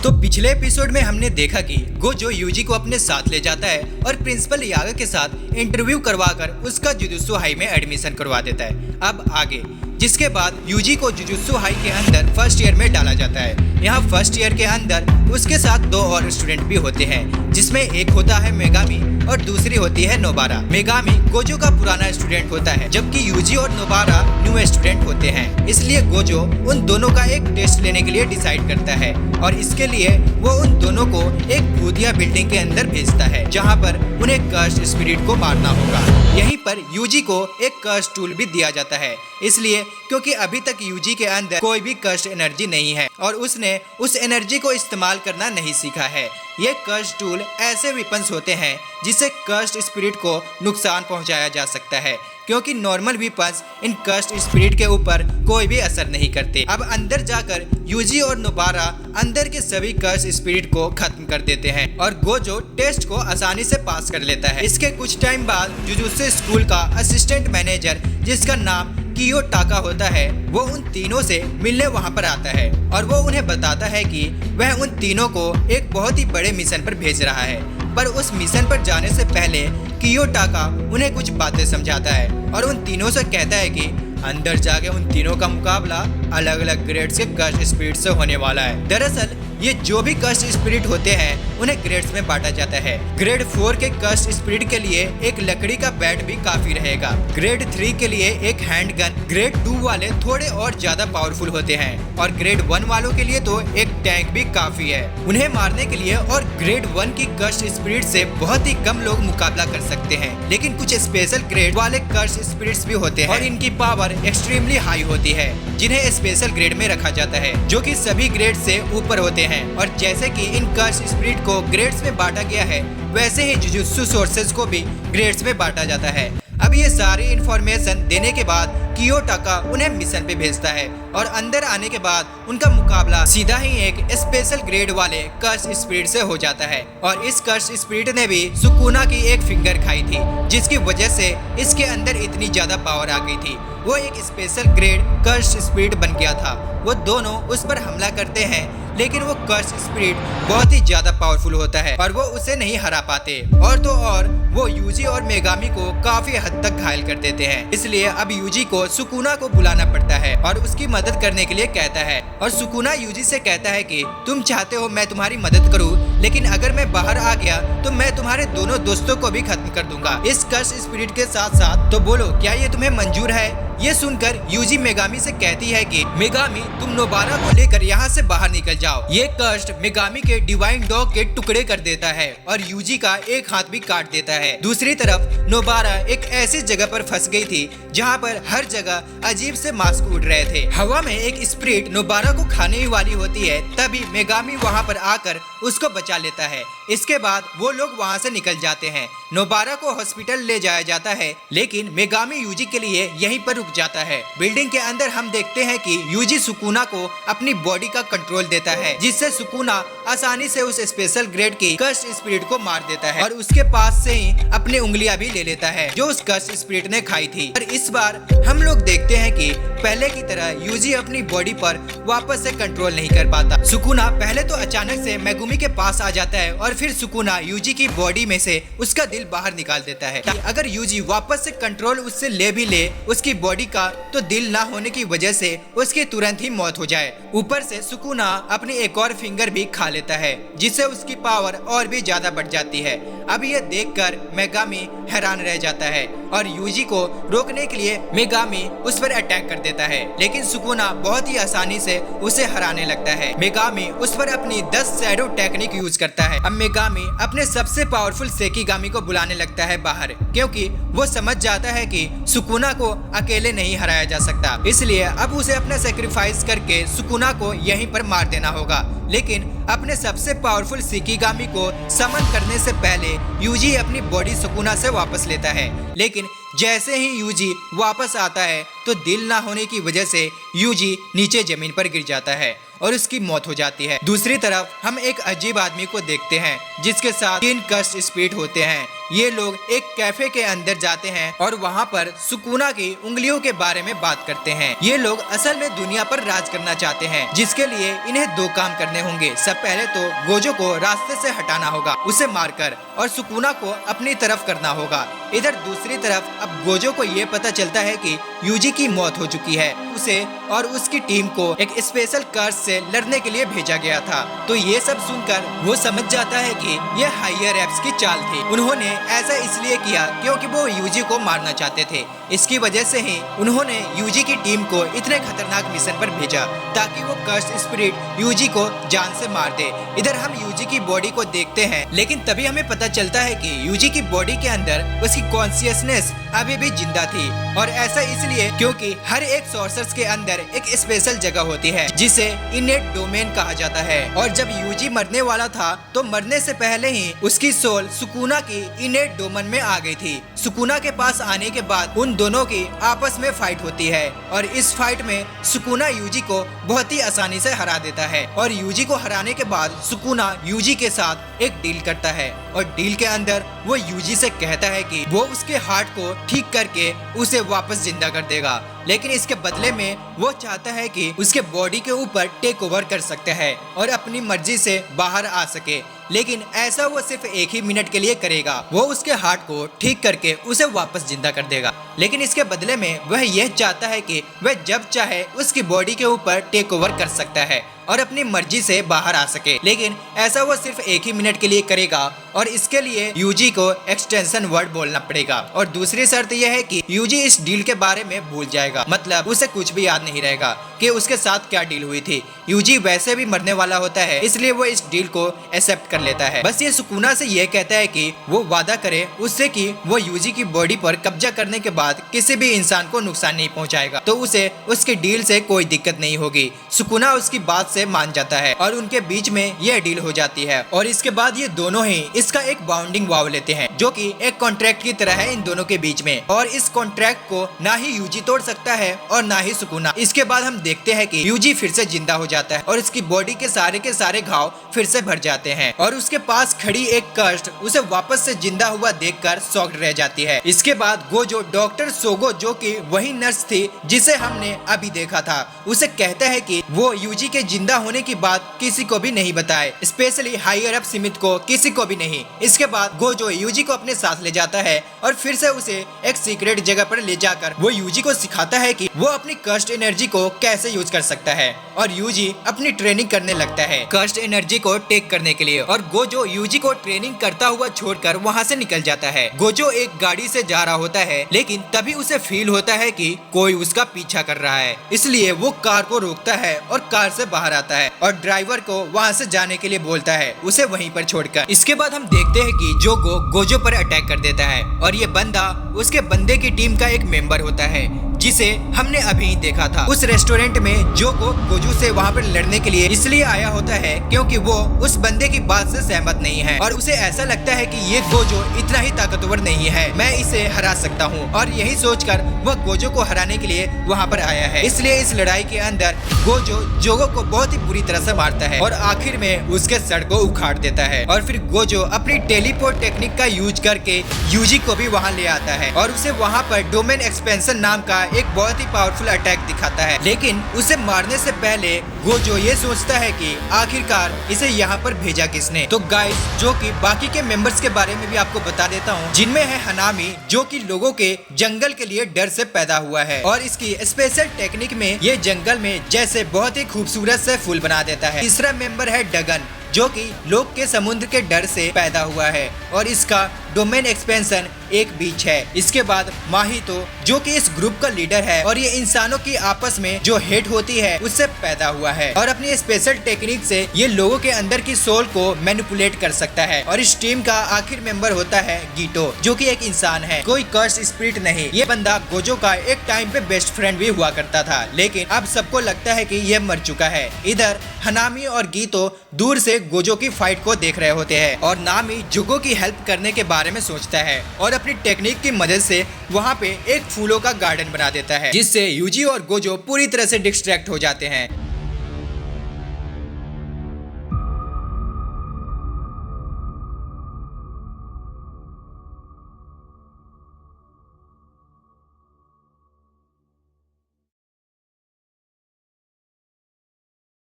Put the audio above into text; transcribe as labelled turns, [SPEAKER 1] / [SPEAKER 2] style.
[SPEAKER 1] तो पिछले एपिसोड में हमने देखा कि गोजो यूजी को अपने साथ ले जाता है और प्रिंसिपल यागा के साथ इंटरव्यू करवाकर उसका जुजुत्सु हाई में एडमिशन करवा देता है। अब आगे, जिसके बाद यूजी को जुजुत्सु हाई के अंदर फर्स्ट ईयर में डाला जाता है। यहाँ फर्स्ट ईयर के अंदर उसके साथ दो और स्टूडेंट भी होते हैं, जिसमें एक होता है मेगामी और दूसरी होती है नोबारा। मेगामी गोजो का पुराना स्टूडेंट होता है, जबकि यूजी और नोबारा न्यू स्टूडेंट होते हैं। इसलिए गोजो उन दोनों का एक टेस्ट लेने के लिए डिसाइड करता है और इसके लिए वो उन दोनों को एक भूतिया बिल्डिंग के अंदर भेजता है, जहाँ पर उन्हें कर्स्ड स्पिरिट को मारना होगा। यहीं पर यूजी को एक कर्स्ड टूल भी दिया जाता है, इसलिए क्योंकि अभी तक यूजी के अंदर कोई भी कर्स्ड एनर्जी नहीं है और उसने उस एनर्जी को इस्तेमाल करना नहीं सीखा है। ये कर्स्ड टूल ऐसे वेपन्स होते हैं जिससे कर्स्ड स्पिरिट को नुकसान पहुंचाया जा सकता है, क्योंकि नॉर्मल वेपन्स इन कर्स्ड स्पिरिट के ऊपर कोई भी असर नहीं करते। अब अंदर जाकर यूजी और नोबारा अंदर के सभी कर्स्ड स्पिरिट को खत्म कर देते हैं और गोजो टेस्ट को आसानी से पास कर लेता है। इसके कुछ टाइम बाद जुजुत्सु स्कूल का असिस्टेंट मैनेजर, जिसका नाम कियोटाका होता है, वो उन तीनों से मिलने वहाँ पर आता है और वो उन्हें बताता है कि वह उन तीनों को एक बहुत ही बड़े मिशन पर भेज रहा है। पर उस मिशन पर जाने से पहले कियोटाका उन्हें कुछ बातें समझाता है और उन तीनों से कहता है कि अंदर जाके उन तीनों का मुकाबला अलग अलग ग्रेड्स के कर्स्ड स्पिरिट से होने वाला है। दरअसल ये जो भी कर्स्ड स्पिरिट होते हैं उन्हें ग्रेड्स में बांटा जाता है। ग्रेड 4 के कर्स्ड स्पिरिट के लिए एक लकड़ी का बैट भी काफी रहेगा। ग्रेड 3 के लिए एक हैंड गन, ग्रेड 2 वाले थोड़े और ज्यादा पावरफुल होते हैं और ग्रेड 1 वालों के लिए तो एक टैंक भी काफी है उन्हें मारने के लिए। और ग्रेड 1 की कर्स्ड स्पिरिट से बहुत ही कम लोग मुकाबला कर सकते हैं, लेकिन कुछ स्पेशल ग्रेड वाले कर्स्ड स्पिरिट्स भी होते हैं और इनकी पावर एक्सट्रीमली हाई होती है, जिन्हें स्पेशल ग्रेड में रखा जाता है, जो कि सभी ग्रेड से ऊपर होते हैं। और जैसे कि इन कर्स्ड स्पिरिट को ग्रेड्स में बांटा गया है, वैसे ही जुजुत्सु सोर्सेज को भी ग्रेड्स में बांटा जाता है। अब ये सारी इंफॉर्मेशन देने के बाद कियोटाका उन्हें मिशन पे भेजता है और अंदर आने के बाद उनका मुकाबला सीधा ही एक स्पेशल ग्रेड वाले कर्स्ड स्पिरिट से हो जाता है। और इस कर्स्ड स्पिरिट ने भी सुकुना की एक फिंगर खाई थी, जिसकी वजह से इसके अंदर इतनी ज्यादा पावर आ गई थी। वो एक स्पेशल ग्रेड कर्स्ड स्पिरिट बन गया था। वो दोनों उस पर हमला करते हैं, लेकिन वो कर्स्ड स्पिरिट बहुत ही ज्यादा पावरफुल होता है और वो उसे नहीं हरा पाते। और तो और वो यूजी और मेगामी को काफी हद तक घायल कर देते हैं। इसलिए अब यूजी को सुकुना को बुलाना पड़ता है और उसकी मदद करने के लिए कहता है। और सुकुना यूजी से कहता है कि तुम चाहते हो मैं तुम्हारी मदद करूं, लेकिन अगर मैं बाहर आ गया तो मैं तुम्हारे दोनों दोस्तों को भी खत्म कर दूंगा इस कर्स्ड स्पिरिट के साथ साथ। तो बोलो, क्या ये तुम्हें मंजूर है? ये सुनकर यूजी मेगामी से कहती है कि मेगामी, तुम नोबारा को लेकर यहाँ से बाहर निकल जाओ। ये कर्स्ड मेगामी के डिवाइन डॉग के टुकड़े कर देता है और यूजी का एक हाथ भी काट देता है। दूसरी तरफ नोबारा एक ऐसी जगह पर फंस गई थी जहाँ पर हर जगह अजीब से मास्क उड़ रहे थे। हवा में एक स्पिरिट नोबारा को खाने ही वाली होती है, तभी मेगामी वहाँ पर आकर उसको बचा लेता है। इसके बाद वो लोग वहाँ से निकल जाते हैं। नोबारा को हॉस्पिटल ले जाया जाता है, लेकिन मेगामी यूजी के लिए यहीं पर रुक जाता है। बिल्डिंग के अंदर हम देखते हैं कि यूजी सुकुना को अपनी बॉडी का कंट्रोल देता है, जिससे सुकुना आसानी से उस स्पेशल ग्रेड की कर्स्ड स्पिरिट को मार देता है और उसके पास से ही अपनी उंगलियां भी ले लेता है जो उस कर्स्ड स्पिरिट ने खाई थी। और इस बार हम लोग देखते हैं कि पहले की तरह यूजी अपनी बॉडी पर वापस से कंट्रोल नहीं कर पाता। सुकुना पहले तो अचानक से मेगुमी के पास आ जाता है और फिर सुकुना यूजी की बॉडी में से उसका दिल बाहर निकाल देता है। अगर यूजी वापस से कंट्रोल उससे ले भी ले उसकी बॉडी का, तो दिल ना होने की वजह से उसकी तुरंत ही मौत हो जाए। ऊपर से सुकुना अपनी एक और फिंगर भी खा लेता है, जिससे उसकी पावर और भी ज्यादा बढ़ जाती है। अब ये देखकर मेगामी हैरान रह जाता है और यूजी को रोकने के लिए मेगामी उस पर अटैक कर देता है, लेकिन सुकुना बहुत ही आसानी से उसे हराने लगता है। मेगामी उस पर अपनी 10 शैडो टेक्निक यूज करता है। अब मेगामी अपने सबसे पावरफुल सेकिगामी को बुलाने लगता है बाहर, क्योंकि वो समझ जाता है कि सुकुना को अकेले नहीं हराया जा सकता। इसलिए अब उसे अपना सेक्रीफाइस करके सुकुना को यहीं पर मार देना होगा। लेकिन अपने सबसे पावरफुल सेकिगामी को समन करने से पहले यूजी अपनी बॉडी सुकुना से वापस लेता है, लेकिन जैसे ही यूजी वापस आता है तो दिल ना होने की वजह से यूजी नीचे जमीन पर गिर जाता है और उसकी मौत हो जाती है। दूसरी तरफ हम एक अजीब आदमी को देखते हैं जिसके साथ 3 कर्स्ड स्पिरिट होते हैं ये लोग एक कैफे के अंदर जाते हैं और वहाँ पर सुकुना की उंगलियों के बारे में बात करते हैं। ये लोग असल में दुनिया पर राज करना चाहते हैं, जिसके लिए इन्हें दो काम करने होंगे। सब पहले तो गोजो को रास्ते से हटाना होगा, उसे मारकर, और सुकुना को अपनी तरफ करना होगा। इधर दूसरी तरफ अब गोजो को ये पता चलता है कि यूजी की मौत हो चुकी है। उसे और उसकी टीम को एक स्पेशल कर्स से लड़ने के लिए भेजा गया था। तो ये सब सुनकर वो समझ जाता है कि ये हायर एप्स की चाल थी। उन्होंने ऐसा इसलिए किया क्योंकि वो यूजी को मारना चाहते थे। इसकी वजह से ही उन्होंने यूजी की टीम को इतने खतरनाक मिशन पर भेजा ताकि वो कर्स स्पिरिट यूजी को जान से मार दे। इधर हम यूजी की बॉडी को देखते हैं, लेकिन तभी हमें पता चलता है कि यूजी की बॉडी के अंदर उसकी कॉन्शियसनेस अभी भी जिंदा थी, और ऐसा इसलिए क्योंकि हर एक सॉर्सर्स के अंदर एक स्पेशल जगह होती है जिसे इनेट डोमेन कहा जाता है। और जब यूजी मरने वाला था तो मरने से पहले ही उसकी सोल सुकुना की इनेट डोमेन में आ गई थी। सुकुना के पास आने के बाद उन दोनों की आपस में फाइट होती है, और इस फाइट में सुकुना यूजी को बहुत ही आसानी से हरा देता है। और यूजी को हराने के बाद सुकुना यूजी के साथ एक डील करता है, और डील के अंदर वो यूजी से कहता है कि वो उसके हार्ट को ठीक करके उसे वापस जिंदा कर देगा, लेकिन इसके बदले में वो चाहता है कि उसके बॉडी के ऊपर टेक ओवर कर सकते हैं और अपनी मर्जी से बाहर आ सके। लेकिन ऐसा वो सिर्फ एक ही मिनट के लिए करेगा। वो उसके हार्ट को ठीक करके उसे वापस जिंदा कर देगा, लेकिन इसके बदले में वह यह चाहता है कि वह जब चाहे उसकी बॉडी के ऊपर टेक ओवर कर सकता है और अपनी मर्जी से बाहर आ सके। लेकिन ऐसा वो सिर्फ एक ही मिनट के लिए करेगा, और इसके लिए यूजी को एक्सटेंशन वर्ड बोलना पड़ेगा। और दूसरी शर्त यह है कि यूजी इस डील के बारे में भूल जाएगा, मतलब उसे कुछ भी याद नहीं रहेगा कि उसके साथ क्या डील हुई थी। यूजी वैसे भी मरने वाला होता है, इसलिए वो इस डील को एक्सेप्ट कर लेता है। बस ये सुकुना से ये कहता है कि वो वादा करे उससे कि वो यूजी की बॉडी पर कब्जा करने के बाद किसी भी इंसान को नुकसान नहीं पहुंचाएगा, तो उसे उसकी डील से कोई दिक्कत नहीं होगी। सुकुना उसकी बात से मान जाता है और उनके बीच में यह डील हो जाती है। और इसके बाद ये दोनों ही इसका एक बाउंडिंग वाव लेते हैं, जो कि एक कॉन्ट्रैक्ट की तरह है इन दोनों के बीच में, और इस कॉन्ट्रैक्ट को ना ही यूजी तोड़ सकता है और ना ही सुकुना। इसके बाद हम देखते हैं कि यूजी फिर से जिंदा हो जाता है और इसकी बॉडी के सारे घाव फिर से भर जाते हैं, और उसके पास खड़ी एक कर्स्ट उसे वापस से जिंदा हुआ देखकर शॉक्ड रह जाती है। इसके बाद गोजो डॉक्टर सोगो, जो कि वही नर्स थी जिसे हमने अभी देखा था, उसे कहता है कि वो यूजी के जिंदा होने की बात किसी को भी नहीं बताए, स्पेशली हायर अप सिमित को, किसी को भी नहीं। इसके बाद गोजो यूजी को अपने साथ ले जाता है और फिर से उसे एक सीक्रेट जगह पर ले जाकर वो यूजी को सिखाता है कि वो अपनी कर्स्ट एनर्जी को कैसे यूज कर सकता है, और यूजी अपनी ट्रेनिंग करने लगता है कर्स्ट एनर्जी को टेक करने के लिए। और गोजो यूजी को ट्रेनिंग करता हुआ छोड़कर वहाँ से निकल जाता है। गोजो एक गाड़ी से जा रहा होता है, लेकिन तभी उसे फील होता है कि कोई उसका पीछा कर रहा है, इसलिए वो कार को रोकता है और कार से बाहर आता है और ड्राइवर को वहाँ से जाने के लिए बोलता है, उसे वहीं पर छोड़कर। इसके बाद हम देखते हैं कि जोगो गोजो पर अटैक कर देता है, और ये बंदा उसके बंदे की टीम का एक मेंबर होता है जिसे हमने अभी देखा था उस रेस्टोरेंट में। जोगो गोजो से वहाँ पर लड़ने के लिए इसलिए आया होता है क्योंकि वो उस बंदे की बात से सहमत नहीं है, और उसे ऐसा लगता है कि ये गोजो इतना ही ताकतवर नहीं है, मैं इसे हरा सकता हूँ, और यही सोचकर वह गोजो को हराने के लिए वहाँ पर आया है। इसलिए इस लड़ाई के अंदर गोजो जोगो को बहुत ही बुरी तरह से मारता है और आखिर में उसके सर को उखाड़ देता है। और फिर गोजो अपनी टेलीपोर्ट टेक्निक का यूज करके यूजी को भी वहाँ ले आता है और उसे वहाँ पर डोमेन एक्सपेंशन नाम का एक बहुत ही पावरफुल अटैक दिखाता है। लेकिन उसे मारने से पहले गोजो ये सोचता है कि आखिरकार इसे यहाँ पर भेजा किसने। तो गाइस, जो कि बाकी के मेंबर्स के बारे में भी आपको बता देता हूँ, जिनमें है हनामी, जो कि लोगों के जंगल के लिए डर से पैदा हुआ है, और इसकी स्पेशल टेक्निक में ये जंगल में जैसे बहुत ही खूबसूरत से फूल बना देता है। तीसरा मेंबर है डगन, जो कि लोग के समुद्र के डर से पैदा हुआ है, और इसका डोमेन एक्सपेंशन एक बीच है। इसके बाद माहितो, जो कि इस ग्रुप का लीडर है, और ये इंसानों की आपस में जो हेट होती है उससे पैदा हुआ है, और अपनी स्पेशल टेक्निक से ये लोगों के अंदर की सोल को मैनिपुलेट कर सकता है। और इस टीम का आखिर मेंबर होता है गीटो, जो कि एक इंसान है, कोई कर्स स्पिरिट नहीं। ये बंदा गोजो का एक टाइम पे बेस्ट फ्रेंड भी हुआ करता था, लेकिन अब सबको लगता है कि ये मर चुका है। इधर हनामी और गीतो दूर से गोजो की फाइट को देख रहे होते हैं, और नामी जुगो की हेल्प करने के बारे में सोचता है और अपनी टेक्निक की मदद से वहाँ पे एक फूलों का गार्डन बना देता है, जिससे यूजी और गोजो पूरी तरह से डिस्ट्रैक्ट हो जाते हैं।